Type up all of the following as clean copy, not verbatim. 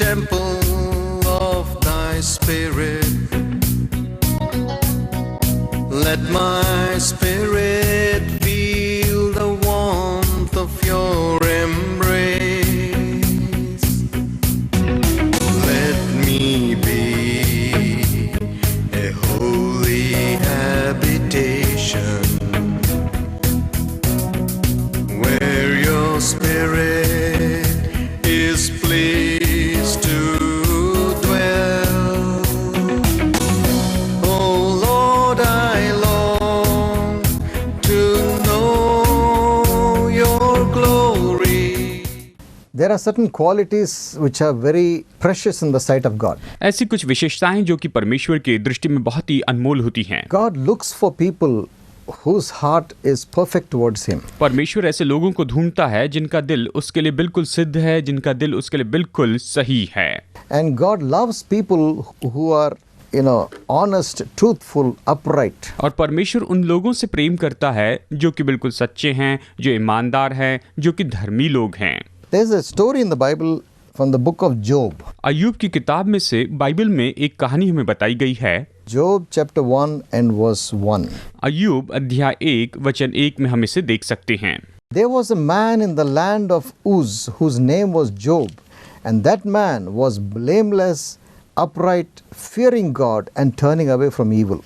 temple of thy spirit. Let my spirit feel the warmth of your embrace. Let me be a holy habitation where your spirit is pleased to dwell. Oh Lord, I long to know your glory. There are certain qualities which are very precious in the sight of God. ऐसी कुछ विशेषताएं जो कि परमेश्वर की दृष्टि में बहुत ही अनमोल होती हैं। God looks for people whose heart is perfect towards him. परमेश्वर ऐसे लोगों को ढूंढता है जिनका दिल उसके लिए बिल्कुल सिद्ध है, जिनका दिल उसके लिए बिल्कुल सही है। And God loves people who are, honest, truthful, upright. और परमेश्वर उन लोगों से प्रेम करता है जो कि बिल्कुल सच्चे हैं, जो ईमानदार हैं, जो कि धर्मी लोग हैं। There's a story in the Bible from the book of Job. अय्यूब की किताब में से बाइबल में एक कहानी हमें बताई गई है। Job chapter 1 and verse 1. अय्यूब अध्याय 1 वचन 1 में हम इसे देख सकते हैं। There was a man in the land of Uz whose name was Job, and that man was blameless, upright, fearing God and turning away from evil.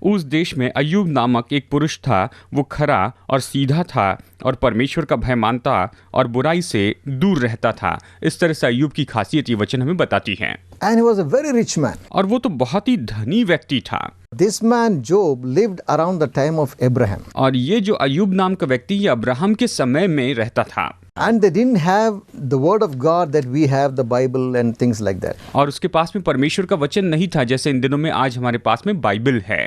उस देश में अय्यूब नामक एक पुरुष था। वो खरा और सीधा था और परमेश्वर का भय मानता और बुराई से दूर रहता था। इस तरह से अय्यूब की खासियत ये वचन हमें बताती है। And he was a very rich man. और वो तो बहुत ही धनी व्यक्ति था। This man Job lived around the time of Abraham. और ये जो अय्यूब नाम का व्यक्ति ये अब्राहम के समय में रहता था। And they didn't have the word of God that we have, the Bible and things like that. और उसके पास में परमेश्वर का वचन नहीं था जैसे इन दिनों में आज हमारे पास में बाइबल है।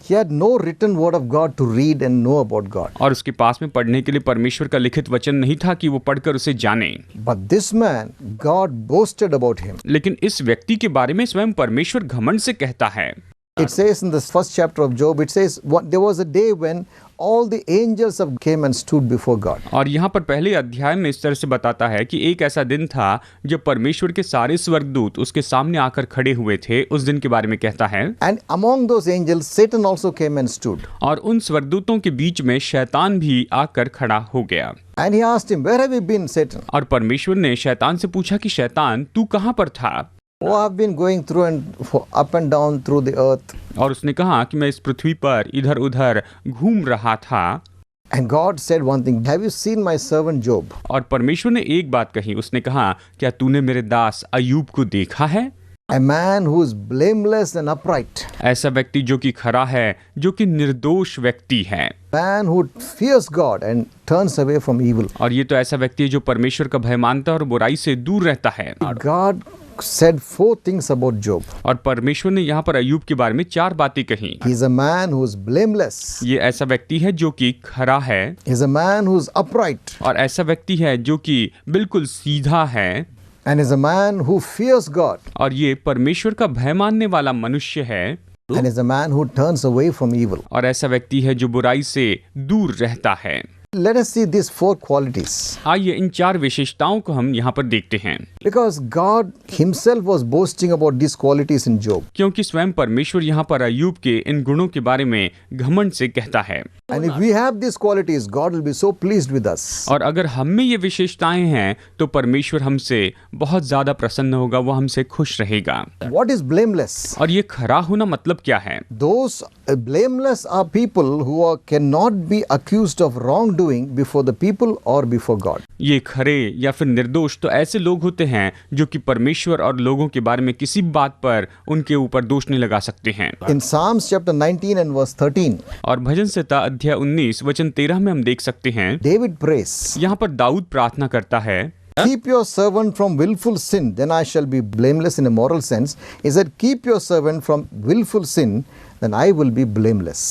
He had no written word of God to read and know about God. और उसके पास में पढ़ने के लिए परमेश्वर का लिखित वचन नहीं था कि वो पढ़कर उसे जाने। But this man, God boasted about him. लेकिन इस व्यक्ति के बारे में स्वयं परमेश्वर घमंड से कहता है। It says in the first chapter of Job, it says, there was a day when all the angels came and stood before God. और यहाँ पर पहले अध्याय में इस तरह से बताता है कि एक ऐसा दिन था जब परमेश्वर के सारे स्वर्गदूत उसके सामने आकर खड़े हुए थे। उस दिन के बारे में कहता है। And among those angels, Satan also came and stood. और उन स्वर्गदूतों के बीच में शैतान भी आकर खड़ा हो गया। And he asked him, where have you been, Satan? और परमेश्वर ने शैतान से पूछा कि शैतान तू कहाँ पर था? Oh, I've been going through and up and down through the earth. और उसने कहा कि मैं इस पृथ्वी पर इधर उधर घूम रहा था। And God said one thing, have you seen my servant Job? और परमेश्वर ने एक बात कही। उसने कहा क्या तूने मेरे दास अय्यूब को देखा है? A man who is blameless and upright. ऐसा व्यक्ति जो कि खरा है, जो कि निर्दोष व्यक्ति है। Man who fears God and turns away from evil. और ये तो ऐसा व्यक्ति है जो परमेश्वर का भय मानता है और बुराई से दूर रहता है। God said 4 things about Job. और परमेश्वर ने यहाँ पर अय्यूब के बारे में 4 बातें कही। He is a man who is blameless. ये ऐसा व्यक्ति है जो कि खरा है। He is a man who is upright. और ऐसा व्यक्ति है जो कि बिल्कुल सीधा है। And is a man who fears God. और ये परमेश्वर का भय मानने वाला मनुष्य है। And is a man who turns away from evil. और ऐसा व्यक्ति है जो बुराई से दूर रहता है। Let us see these 4 qualities. आइए इन 4 विशेषताओं को हम यहाँ पर देखते हैं। Because God himself was boasting about these qualities in Job. क्योंकि स्वयं परमेश्वर यहाँ पर अय्यूब के इन गुणों के बारे में घमंड से कहता है। And if we have these qualities, God will be so pleased with us. और अगर हम में ये विशेषताएं हैं तो परमेश्वर हमसे बहुत ज्यादा प्रसन्न होगा, वो हमसे खुश रहेगा। What is blameless? और ये खरा होना मतलब क्या है? Those blameless are people who cannot be accused of wrongdoing before the people or before God. ये खरे या फिर निर्दोष तो ऐसे लोग होते हैं जो कि परमेश्वर और लोगों के बारे में किसी बात पर उनके ऊपर दोष नहीं लगा सकते हैं। In Psalms chapter 19 and verse 13, और भजन संहिता अध्याय 19 वचन 13 में हम देख सकते हैं David prays, यहाँ पर दाऊद प्रार्थना करता है, keep your servant from willful sin, then I shall be blameless in a moral sense. He said, keep your servant from willful sin, then I will be blameless.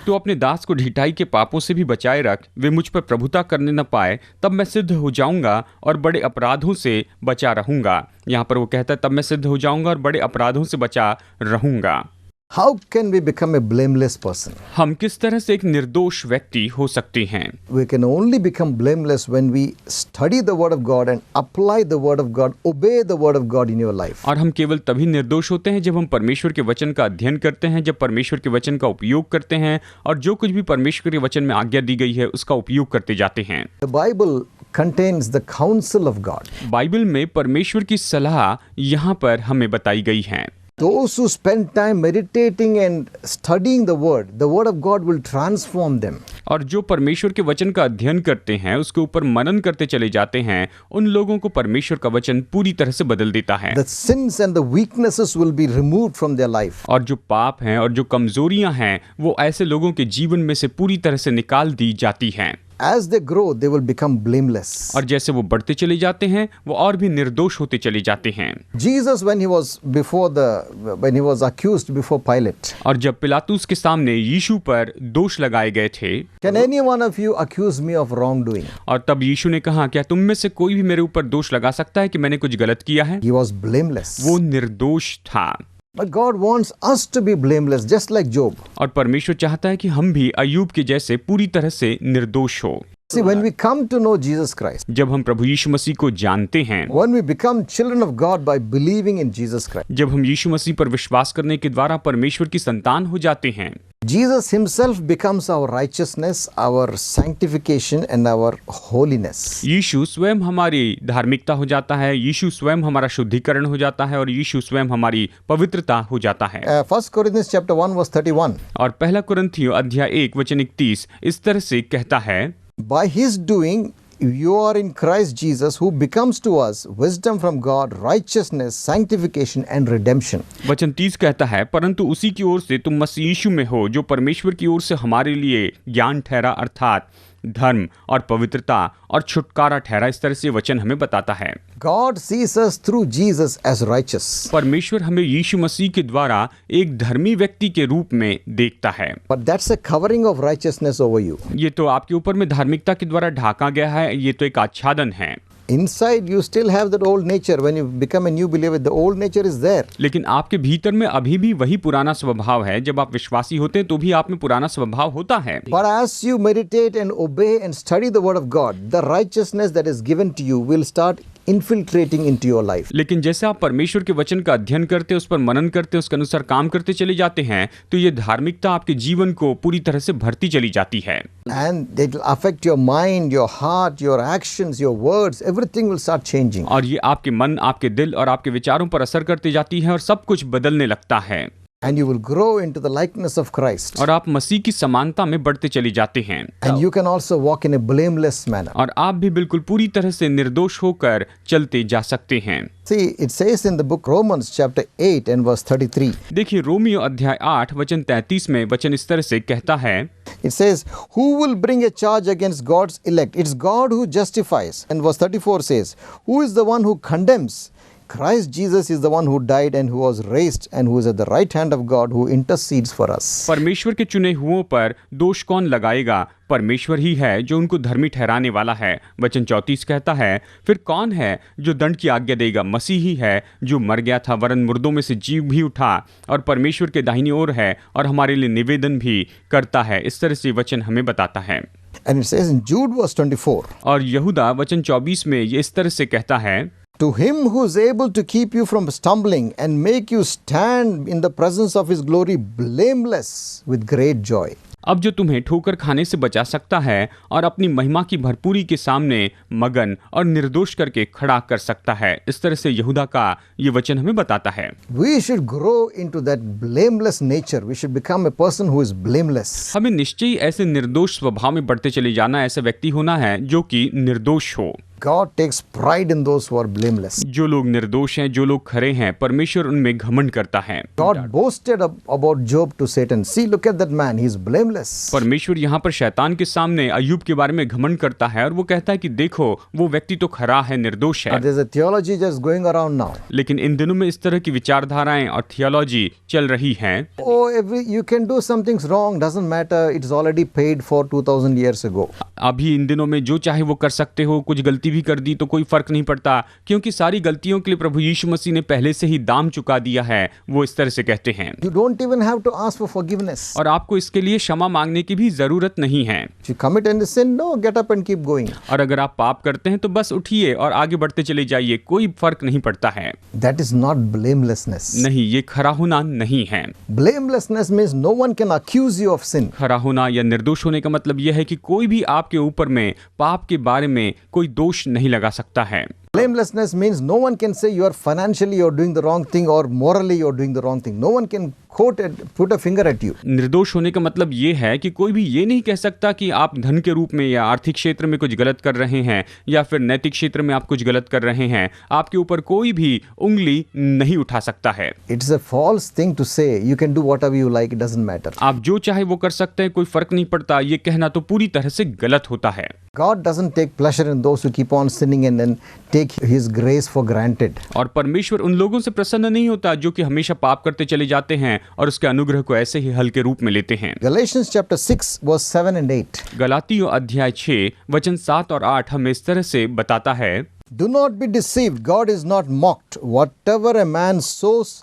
तो अपने दास को ढिठाई के पापों से भी बचाए रख, वे मुझ पर प्रभुता करने न पाए, तब मैं सिद्ध हो जाऊंगा और बड़े अपराधों से बचा रहूंगा। यहाँ पर वो कहता है तब मैं सिद्ध हो जाऊंगा और बड़े अपराधों से बचा रहूंगा। How can we become a blameless person? हम किस तरह से एक निर्दोष व्यक्ति हो सकते हैं? We can only become blameless when we study the Word of God and apply the Word of God, obey the Word of God in your life. और हम केवल तभी निर्दोष होते हैं जब हम परमेश्वर के वचन का अध्ययन करते हैं, जब परमेश्वर के वचन का उपयोग करते हैं और जो कुछ भी परमेश्वर के वचन में आज्ञा दी गई है उसका उपयोग करते जाते हैं। The Bible contains the counsel of God. Bible में परमेश्वर की सलाह यहाँ पर हमें बताई गई है। Those who spend time meditating and studying the Word of God will transform them. और जो परमेश्वर के वचन का अध्ययन करते हैं, उसके ऊपर मनन करते चले जाते हैं, उन लोगों को परमेश्वर का वचन पूरी तरह से बदल देता है। The sins and the weaknesses will be removed from their life. और जो पाप हैं और जो कमजोरियां हैं, वो ऐसे लोगों के जीवन में से पूरी तरह से निकाल दी जाती हैं। As they grow, they will become blameless. और जैसे वो बढ़ते चले जाते हैं, वो और भी निर्दोष होते चले जाते हैं। Jesus, when he was accused before Pilate, और जब पिलातुस के सामने यीशु पर दोष लगाए गए थे, can any one of you accuse me of wrongdoing? और तब यीशु ने कहा, क्या तुम में से कोई भी मेरे ऊपर दोष लगा सकता है कि मैंने कुछ गलत किया है? He was blameless. वो निर्दोष था। But God wants us to be blameless, just like Job. और परमेश्वर चाहता है कि हम भी अय्यूब के जैसे पूरी तरह से निर्दोष हो। See, when we come to know Jesus Christ, जब हम प्रभु यीशु मसीह को जानते हैं, when we become children of God by believing in Jesus Christ, जब हम यीशु मसीह पर विश्वास करने के द्वारा परमेश्वर की संतान हो जाते हैं, Jesus himself becomes our righteousness, our sanctification and our holiness. यीशु स्वयं हमारी धार्मिकता हो जाता है, यीशु स्वयं हमारा शुद्धिकरण हो जाता है और यीशु स्वयं हमारी पवित्रता हो जाता है। 1 Corinthians chapter 1 verse 31. और पहला कुरिन्थियों अध्याय 1 वचन 31 इस तरह से कहता है, By his doing, you are in Christ Jesus, who becomes to us wisdom from God, righteousness, sanctification and redemption. वचन 30 कहता है, परंतु उसी की ओर से तुम मसीह यीशु में हो, जो परमेश्वर की ओर से हमारे लिए ज्ञान ठहरा, अर्थात धर्म और पवित्रता और छुटकारा ठहरा। इस तरह से वचन हमें बताता है। God sees us through Jesus as righteous. परमेश्वर हमें यीशु मसीह के द्वारा एक धर्मी व्यक्ति के रूप में देखता है। But that's a covering of righteousness over you. ये तो आपके ऊपर में धार्मिकता के द्वारा ढाका गया है, ये तो एक आच्छादन है। Inside you still have that old nature. When you become a new believer, the old nature is there. लेकिन आपके भीतर में अभी भी वही पुराना स्वभाव है। जब आप विश्वासी होते हैं तो भी आप में पुराना स्वभाव होता है। But as you meditate and obey and study the word of God, the righteousness that is given to you will start infiltrating into your life. लेकिन जैसे आप परमेश्वर के वचन का अध्ययन करते, उस पर मनन करते, उसके अनुसार काम करते चले जाते हैं, तो ये धार्मिकता आपके जीवन को पूरी तरह से भरती चली जाती है। And it will affect your mind, your heart, your actions, your words. Everything will start changing. और ये आपके मन, आपके दिल और आपके विचारों पर असर करती जाती है और सब कुछ बदलने लगता है। And you will grow into the likeness of Christ. और आप मसीह की समानता में बढ़ते चले जाते हैं। And you can also walk in a blameless manner. और आप भी बिल्कुल पूरी तरह से निर्दोष होकर चलते जा सकते हैं। See, it says in the book Romans chapter 8 and verse 33. देखिए रोमियो अध्याय 8 वचन 33 में वचन इस तरह से कहता है, It says, who will bring a charge against God's elect? It's God who justifies. And verse 34 says, who is the one who condemns? Christ Jesus is the one who died and who was raised and who is at the right hand of God who intercedes for us. परमेश्वर के चुने हुओं पर दोष कौन लगाएगा? परमेश्वर ही है जो उनको धर्मी ठहराने वाला है। वचन 34 कहता है, फिर कौन है जो दंड की आज्ञा देगा? मसीह ही है जो मर गया था वरन मुर्दों में से जीव भी उठा और परमेश्वर के दाहिनी ओर है और हमारे लिए निवेदन भी करता है। इस तरह से वचन हमें बताता है। And it says in Jude verse 24. और यहूदा वचन 24 में ये इस तरह से कहता है, To him who is able to keep you from stumbling and make you stand in the presence of his glory blameless with great joy. अब जो तुम्हें ठोकर खाने से बचा सकता है और अपनी महिमा की भरपूरी के सामने मगन और निर्दोष करके खड़ा कर सकता है। इस तरह से यहूदा का ये वचन हमें बताता है। We should grow into that blameless nature. We should become a person who is blameless. हमें निश्चय ही ऐसे निर्दोष स्वभाव में बढ़ते चले जाना, ऐसा व्यक्ति होना है जो कि निर्दोष हो। God takes pride in those who are blameless. जो लोग निर्दोष हैं, जो लोग खरे हैं, परमेश्वर उनमें घमंड करता है। God boasted about Job to Satan. See, look at that man. He is blameless. परमेश्वर यहाँ पर शैतान के सामने अय्यूब के बारे में घमंड करता है और वो कहता है कि देखो वो व्यक्ति तो खरा है, निर्दोष है। There's a theology just going around now. लेकिन इन दिनों में इस तरह की विचारधाराएं और थियोलॉजी चल रही हैं। Oh, you can do some things wrong. Doesn't matter. It's already paid for 2000 years ago. अभी इन दिनों में जो चाहे वो कर सकते हो, कुछ गलती भी कर दी तो कोई फर्क नहीं पड़ता, क्योंकि सारी गलतियों के लिए प्रभु यीशु मसीह ने पहले से ही दाम चुका दिया है। वो इस तरह से कहते हैं। You don't even have to ask for forgiveness. और आपको इसके लिए क्षमा मांगने की भी जरूरत नहीं है। If you commit any sin, no, get up and keep going. और अगर आप पाप करते हैं तो बस उठिए और आगे बढ़ते चले जाइए, कोई फर्क नहीं पड़ता है। That is not blamelessness. नहीं, ये खरा होना नहीं है। Blamelessness means no one can accuse you of sin. खरा होना या निर्दोष होने का मतलब यह है कि कोई भी आपके ऊपर में पाप के बारे में कोई दोष नहीं लगा सकता है। Blamelessness means no one can say you are financially you're doing the wrong thing or morally you're doing the wrong thing. No one can quote and put a finger at you. निर्दोष होने का मतलब ये है कि कोई भी ये नहीं कह सकता कि आप धन के रूप में या आर्थिक क्षेत्र में कुछ गलत कर रहे हैं या फिर नैतिक क्षेत्र में आप कुछ गलत कर रहे हैं। आपके ऊपर कोई भी उंगली नहीं उठा सकता है। It's a false thing to say you can do whatever you like, it doesn't matter. आप जो चाहे वो कर सकते हैं, कोई फर्क नहीं पड़ता, ये कहना तो पूरी तरह से गलत होता है। God doesn't take pleasure in those who keep on sinning and then take his grace for granted. और परमेश्वर उन लोगों से प्रसन्न नहीं होता जो कि हमेशा पाप करते चले जाते हैं और उसके अनुग्रह को ऐसे ही हल्के रूप में लेते हैं। Galatians chapter 6 verse 7 and 8. गलातियों अध्याय 6 वचन 7 और 8 हमें इस तरह से बताता है। Do not be deceived, God is not mocked. Whatever a man sows,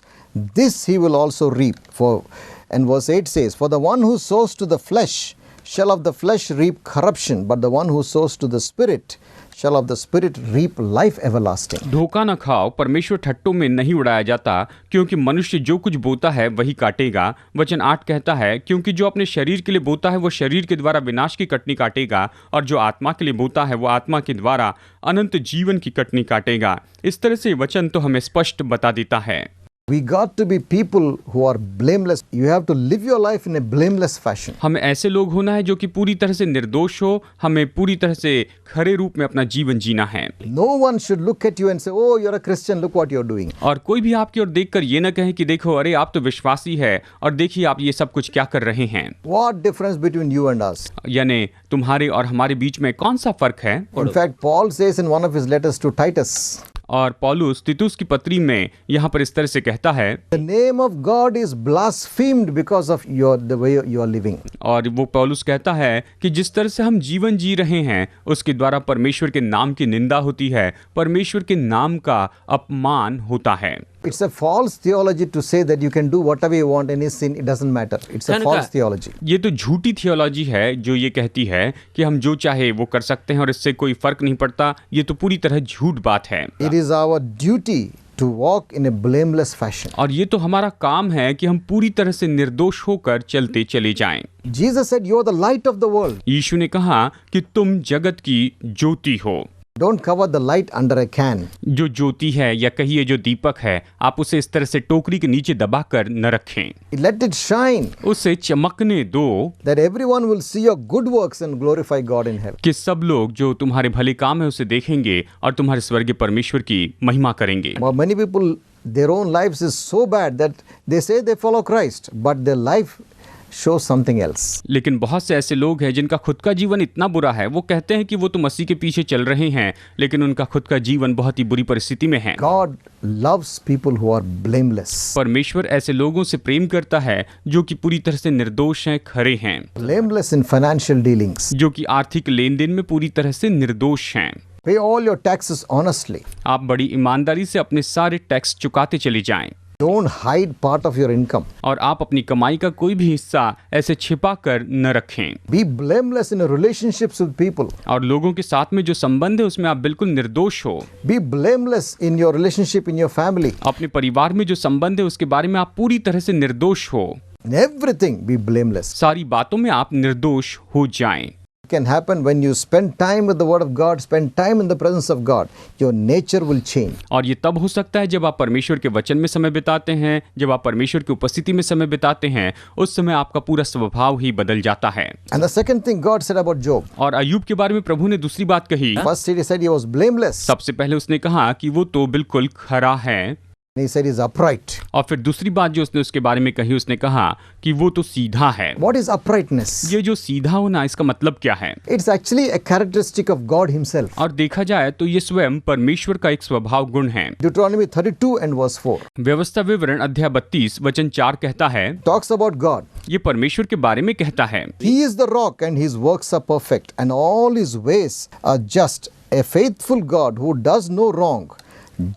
this he will also reap. And verse 8 says, For the one who sows to the flesh shall of the flesh reap corruption, but the one who sows to the Spirit shall of the Spirit reap life everlasting. धोखा न खाओ, परमेश्वर ठट्टों में नहीं उड़ाया जाता, क्योंकि मनुष्य जो कुछ बोता है वही काटेगा। वचन 8 कहता है, क्योंकि जो अपने शरीर के लिए बोता है वो शरीर के द्वारा विनाश की कटनी काटेगा, और जो आत्मा के लिए बोता है वो आत्मा के द्वारा अनंत जीवन की कटनी काटेगा। इस तरह से वचन तो हमें स्पष्ट बता देता है। We got to be people who are blameless. You have to live your life in a blameless fashion. हमें ऐसे लोग होना है जो कि पूरी तरह से निर्दोष हो, हमें पूरी तरह से खरे रूप में अपना जीवन जीना है। No one should look at you and say, "Oh, you're a Christian. Look what you're doing." और कोई भी आपकी ओर देखकर ये न कहे कि देखो, अरे आप तो विश्वासी है और देखिए आप ये सब कुछ क्या कर रहे हैं। What difference between you and us? यानी तुम्हारे और हमारे बीच में कौन सा फर्क है? In fact, Paul says in one of his letters to Titus, और पौलुस तीतुस की पत्री में यहाँ पर इस तरह से कहता है, the name of God is blasphemed because of the way you are living. और वो पौलुस कहता है कि जिस तरह से हम जीवन जी रहे हैं उसके द्वारा परमेश्वर के नाम की निंदा होती है, परमेश्वर के नाम का अपमान होता है। It's a false theology to say that you can do whatever you want and sin, it doesn't matter. It's a false theology. ये तो झूठी थियोलॉजी है जो ये कहती है कि हम जो चाहे वो कर सकते हैं और इससे कोई फर्क नहीं पड़ता। ये तो पूरी तरह झूठ बात है। It is our duty to walk in a blameless fashion. और ये तो हमारा काम है कि हम पूरी तरह से निर्दोष होकर चलते चले जाएं। Jesus said, "You are the light of the world." यीशु ने कहा कि तुम जगत की ज्योति हो। Don't cover the light under a can. जो ज्योति है या कहिए जो दीपक है, आप उसे इस तरह से टोकरी के नीचे दबाकर न रखें। Let it shine, उसे चमकने दो, that everyone will see your good works and glorify God in heaven. कि सब लोग जो तुम्हारे भले काम है उसे देखेंगे और तुम्हारे स्वर्गीय परमेश्वर की महिमा करेंगे। Well, many people, their own lives is so bad that they say they follow Christ, but their life shows something else. लेकिन बहुत से ऐसे लोग हैं जिनका खुद का जीवन इतना बुरा है, वो कहते हैं कि वो तो मसीह के पीछे चल रहे हैं, लेकिन उनका खुद का जीवन बहुत ही बुरी परिस्थिति में है। God loves people who are blameless. परमेश्वर ऐसे लोगों से प्रेम करता है जो कि पूरी तरह से निर्दोष हैं, खरे हैं, Blameless in financial dealings. जो कि आर्थिक लेन देन में पूरी तरह से निर्दोष हैं। Pay all your taxes honestly. आप बड़ी ईमानदारी से अपने सारे टैक्स चुकाते चले जाएं। Don't hide part of your income. और आप अपनी कमाई का कोई भी हिस्सा ऐसे छिपा कर न रखें। Be blameless in your relationships with people. और लोगों के साथ में जो संबंध है उसमें आप बिल्कुल निर्दोष हो। Be blameless in your relationship in your family. अपने परिवार में जो संबंध है उसके बारे में आप पूरी तरह से निर्दोष हो। In everything, be blameless. सारी बातों में आप निर्दोष हो जाएं। It can happen when you spend time with the Word of God, spend time in the presence of God. Your nature will change. और ये तब हो सकता है जब आप परमेश्वर के वचन में समय बिताते हैं, जब आप परमेश्वर की उपस्थिति में समय बिताते हैं, उस समय आपका पूरा स्वभाव ही बदल जाता है। And the second thing God said about Job. और अय्यूब के बारे में प्रभु ने दूसरी बात कही। First he said he was blameless. सबसे पहले उसने कहा कि वो तो बिल्कुल खरा है। He said he's upright. और फिर दूसरी बात जो उसने उसके बारे में कही, उसने कहा कि वो तो सीधा है। What is uprightness? ये जो सीधा होना, इसका मतलब क्या है? It's actually a characteristic of God himself. और देखा जाए तो ये स्वयं परमेश्वर का एक स्वभाव गुण है। Deuteronomy 32 and verse 4 व्यवस्था विवरण अध्याय 32 वचन 4 कहता है, talks about God. ये परमेश्वर के बारे में कहता है। He is the rock and his works are perfect and all his ways are just A faithful God who does no wrong,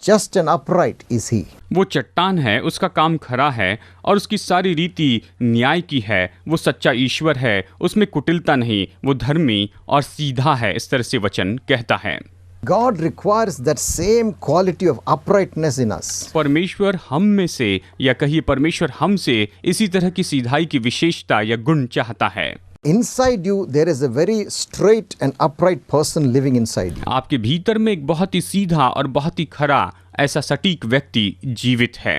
just and upright is he. वो चट्टान है, उसका काम खरा है और उसकी सारी रीति न्याय की है। वो सच्चा ईश्वर है, उसमें कुटिलता नहीं, वो धर्मी और सीधा है। इस तरह से वचन कहता है। God requires that same quality of uprightness in us. परमेश्वर हम में से, या कहिए परमेश्वर हमसे इसी तरह की सीधाई की विशेषता या गुण चाहता है। Inside you, there is a very straight and upright person living inside you. आपके भीतर में एक बहुत ही सीधा और बहुत ही खरा ऐसा सटीक व्यक्ति जीवित है।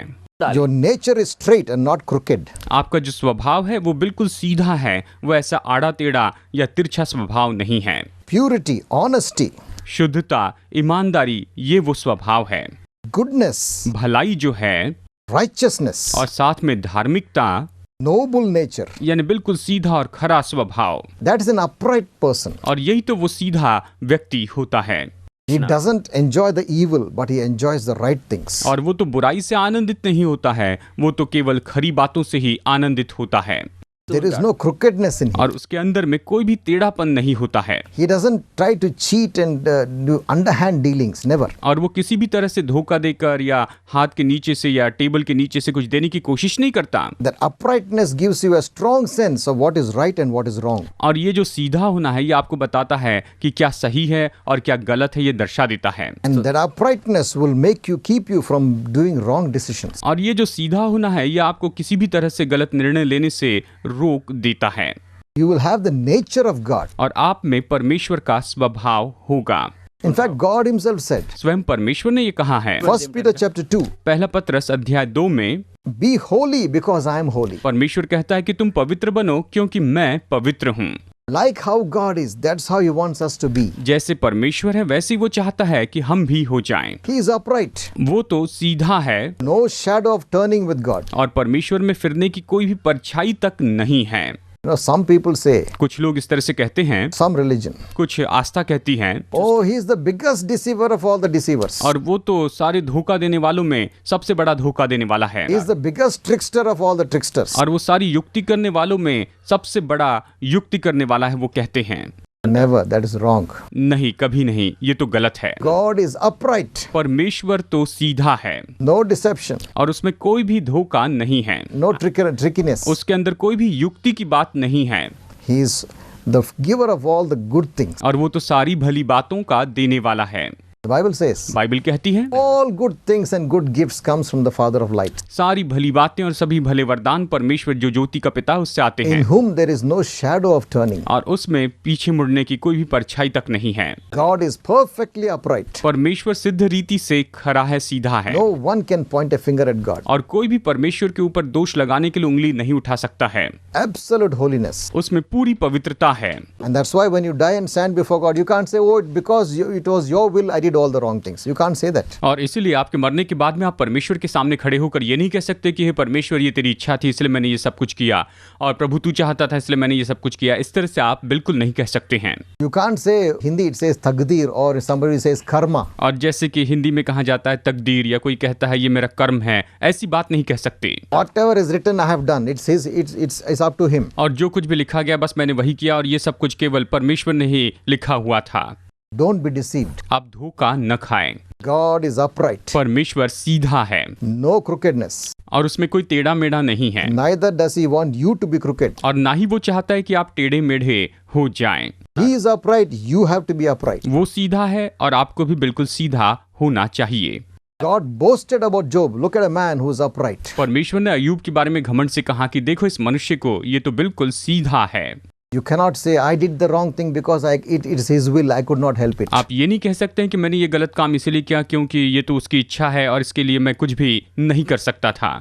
Your nature is straight and not crooked. आपका जो स्वभाव है वो बिल्कुल सीधा है, वो ऐसा आड़ा टेढ़ा या तिरछा स्वभाव नहीं है। Purity, honesty, शुद्धता, ईमानदारी, ये वो स्वभाव है। goodness, भलाई जो है righteousness, और साथ में धार्मिकता, noble nature. यानी बिल्कुल सीधा और खरा स्वभाव, That is an upright person. और यही तो वो सीधा व्यक्ति होता है। He doesn't enjoy the evil, but he enjoys the right things. और वो तो बुराई से आनंदित नहीं होता है, वो तो केवल खरी बातों से ही आनंदित होता है। There is no crookedness in him. और उसके अंदर में कोई भी टेढ़ापन नहीं होता है। He doesn't try to cheat and do underhand dealings. Never. और वो किसी भी तरह से धोखा देकर या हाथ के नीचे से या टेबल के नीचे से कुछ देने की कोशिश नहीं करता। That uprightness gives you a strong sense of what is right and what is wrong. और ये जो सीधा होना है, ये आपको बताता है कि क्या सही है और क्या गलत है, ये दर्शा देता है। And that uprightness will keep you from doing wrong decisions. और ये जो सीधा होना है, ये आपको किसी भी तरह से गलत निर्णय लेने से रोक देता है। You will have the nature of God. और आप में परमेश्वर का स्वभाव होगा। In fact, God himself said, स्वयं परमेश्वर ने ये कहा है। 1 Peter chapter 2, पहला पत्रस अध्याय 2 में be holy because I am holy. परमेश्वर कहता है कि तुम पवित्र बनो क्योंकि मैं पवित्र हूँ। Like how God is, that's how he wants us to be. जैसे परमेश्वर है वैसे ही वो चाहता है कि हम भी हो जाएं। He is upright. वो तो सीधा है No shadow of turning with God. और परमेश्वर में फिरने की कोई भी परछाई तक नहीं है। You know, some people say, कुछ लोग इस तरह से कहते हैं, some religion, कुछ आस्था कहती हैं, oh, he is the biggest deceiver of all the deceivers. और वो तो सारे धोखा देने वालों में सबसे बड़ा धोखा देने वाला है। He is the biggest trickster of all the tricksters. और वो सारी युक्ति करने वालों में सबसे बड़ा युक्ति करने वाला है, वो कहते हैं। Never, that is wrong. नहीं, कभी नहीं, ये तो गलत है। God is upright. परमेश्वर तो सीधा है No deception. और उसमें कोई भी धोखा नहीं है। No trickiness. उसके अंदर कोई भी युक्ति की बात नहीं है। He is the giver of all the good things. और वो तो सारी भली बातों का देने वाला है। The Bible says, बाइबल कहती है, all good things and good gifts comes from the Father of light, सारी भली बातें और सभी भले वरदान परमेश्वर जो ज्योति का पिता उससे आते in हैं, whom there is no shadow of turning. और उसमें पीछे मुड़ने की कोई भी परछाई तक नहीं है। God is perfectly upright. परमेश्वर सिद्ध रीति से खरा है, सीधा है, No one can point a finger at God. और कोई भी परमेश्वर के ऊपर दोष लगाने के लिए उंगली नहीं उठा सकता है। Absolute holiness. उसमें पूरी पवित्रता है। And that's why when you die and stand before God, you can't say, oh, because it was your will, I did all the wrong things. You can't say that. और इसीलिए आपके मरने के बाद में आप परमेश्वर के सामने खड़े होकर ये नहीं कह सकते कि हे परमेश्वर, ये तेरी इच्छा थी इसलिए मैंने ये सब कुछ किया, और प्रभु तू चाहता था इसलिए मैंने ये सब कुछ किया। इस तरह से आप बिल्कुल नहीं कह सकते हैं। You can't say, Hindi it says takdir, or somebody says karma. और जैसे कि हिंदी में कहा जाता है तकदीर, या कोई कहता है ये मेरा कर्म है, ऐसी बात नहीं कह सकते। Whatever is written, I have done. It's up to him. और जो कुछ भी लिखा गया बस मैंने वही किया, और ये सब कुछ केवल परमेश्वर ने ही लिखा हुआ था। Don't be deceived. आप धोखा न खाएं। God is upright. परमेश्वर सीधा है No crookedness. और उसमें कोई टेढ़ा मेढ़ा नहीं है, Neither does he want you to be crooked. और ना ही वो चाहता है कि आप टेढ़े मेढ़े हो जाएं। He is upright. You have to be upright. वो सीधा है और आपको भी बिल्कुल सीधा होना चाहिए। God boasted about Job. Look at a man who is upright. परमेश्वर ने अय्यूब के बारे में घमंड से कहा कि देखो इस मनुष्य को, ये तो बिल्कुल सीधा है। You cannot say, I did the wrong thing because it is his will. I could not help it. आप ये नहीं कह सकते हैं कि मैंने ये गलत काम इसलिए किया क्योंकि ये तो उसकी इच्छा है और इसके लिए मैं कुछ भी नहीं कर सकता था।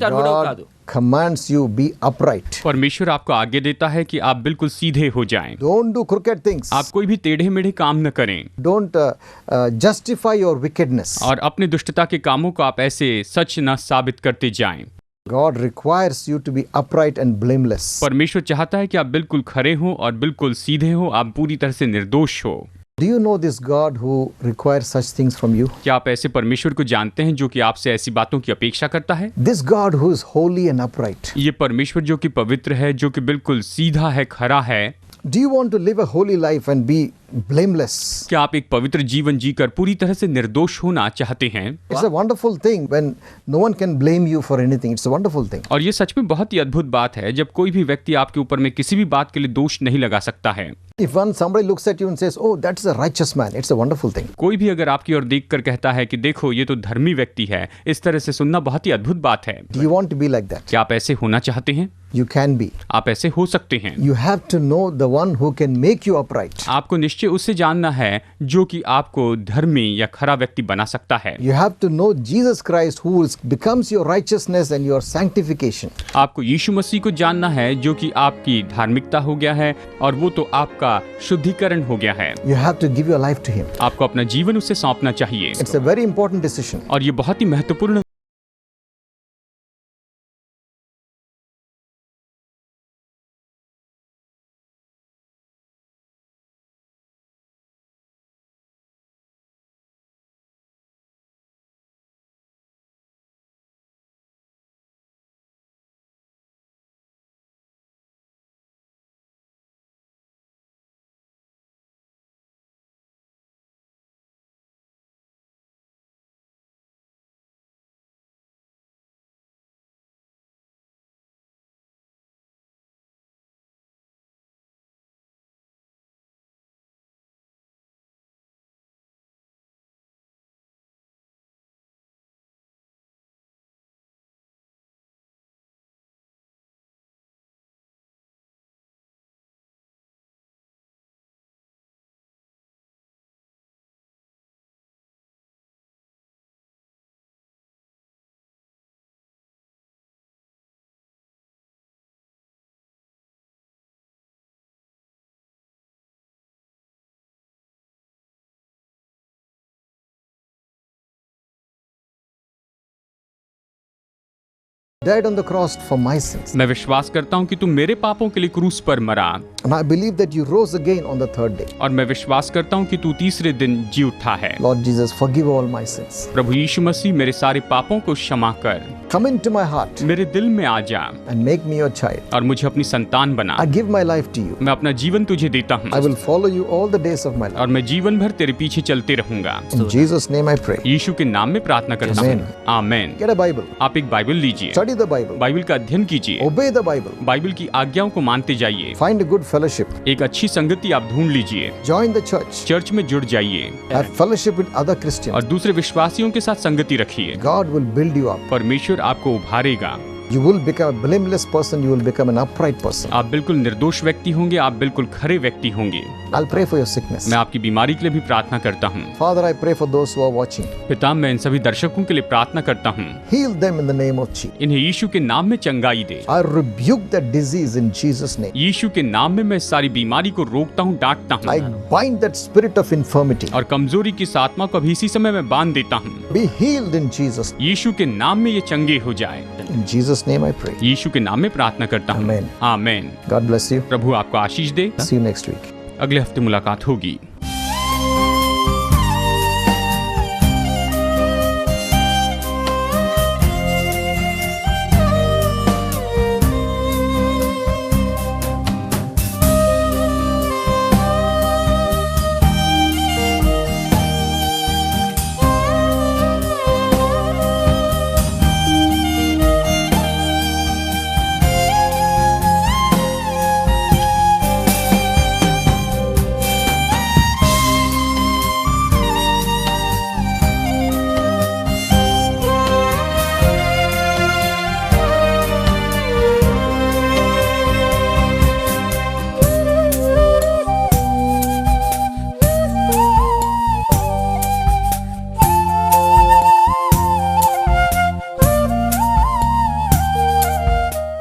God commands you be upright. परमेश्वर आपको आगे देता है कि आप बिल्कुल सीधे हो जाएं। Don't do crooked things. आप कोई भी टेढ़े मेढ़े काम न करें, Don't justify your wickedness. और अपने दुष्टता के कामों को आप ऐसे सच न साबित करते जाएं। God requires you to be upright and blameless. परमेश्वर चाहता है कि आप बिल्कुल खरे हो और बिल्कुल सीधे हो, आप पूरी तरह से निर्दोष हो। Do you know this God who requires such things from you? क्या आप ऐसे परमेश्वर को जानते हैं जो कि आपसे ऐसी बातों की अपेक्षा करता है? This God who is holy and upright. ये परमेश्वर जो कि पवित्र है, जो कि बिल्कुल सीधा है, खरा है। Do you want to live a holy life and be blameless. क्या आप एक पवित्र जीवन जीकर पूरी तरह से निर्दोष होना चाहते हैं? It's a wonderful thing when no one can blame you for anything. It's a wonderful thing. और ये सच में बहुत ही अद्भुत बात है जब कोई भी व्यक्ति आपके ऊपर में किसी भी बात के लिए दोष नहीं लगा सकता है। If somebody looks at you and says, "Oh, that's a righteous man," it's a wonderful thing. कोई भी अगर आपकी ओर देखकर कहता है कि देखो ये तो धर्मी व्यक्ति है, इस तरह से सुनना बहुत ही अद्भुत बात है। Do you want to be like that? क्या आप ऐसे होना चाहते हैं? You can be. आप ऐसे हो सकते हैं। You have to know the one who can make you upright. आपको निश्चय उससे जानना है जो कि आपको धर्मी या खरा व्यक्ति बना सकता है। You have to know Jesus Christ who becomes your righteousness and your sanctification. आपको यीशु मसीह को जानना है जो कि आपकी धार्मिकता हो गया है और वो तो आपका शुद्धिकरण हो गया है। You have to give your life to him. आपको अपना जीवन उसे सौंपना चाहिए It's a very important decision. और ये बहुत ही महत्वपूर्ण Died on the cross for my sins. मैं विश्वास करता हूँ कि तू मेरे पापों के लिए क्रूस पर मरा And I believe that you rose again on the third day. और मैं विश्वास करता हूँ कि तू तीसरे दिन जी उठा है। Lord Jesus, forgive all my sins. प्रभु यीशु मसीह मेरे सारे पापों को क्षमा कर, Come into my heart मेरे दिल में आ जा and make me your child. और मुझे अपनी संतान बना। I give my life to you. मैं अपना जीवन तुझे देता I हूँ will follow you all the days of my life. और मैं जीवन भर तेरे पीछे चलते रहूंगा। In Jesus' name I pray. यीशु के नाम में प्रार्थना करता हूँ, Amen. Amen. Get a Bible. आप एक बाइबल लीजिए, Study the Bible. बाइबल का अध्ययन कीजिए, Obey the Bible. बाइबल की आज्ञाओं को मानते जाइए, Find a good fellowship. एक अच्छी संगति आप ढूंढ लीजिए, Join the church. चर्च में जुड़ जाइए Have fellowship with other Christians. और दूसरे विश्वासियों के साथ संगति रखिए। God will build you up. परमेश्वर आपको उभारेगा। You will become a blameless person. You will become an upright person. आप बिल्कुल निर्दोष व्यक्ति होंगे, आप बिल्कुल खरे व्यक्ति होंगे। I'll pray for your sickness. मैं आपकी बीमारी के लिए भी प्रार्थना करता हूँ। Father, I pray for those who are watching. पिता, मैं इन सभी दर्शकों के लिए प्रार्थना करता हूँ, Heal them in the name of Jesus. इन्हें यीशु के नाम में चंगाई दे। I rebuke that disease in Jesus' name. यीशु के नाम में मैं सारी बीमारी को रोकता हूँ, डांटता I हूँ bind that spirit of infirmity. और कमजोरी की इस आत्मा को अभी इसी समय में बांध देता हूँ। Be healed in Jesus. यीशु के नाम में ये चंगे हो जाए। In Jesus' name I pray. यीशु के नाम में प्रार्थना करता हूँ, Amen. Amen. God bless you. प्रभु आपको आशीष दे। See you next week. अगले हफ्ते मुलाकात होगी।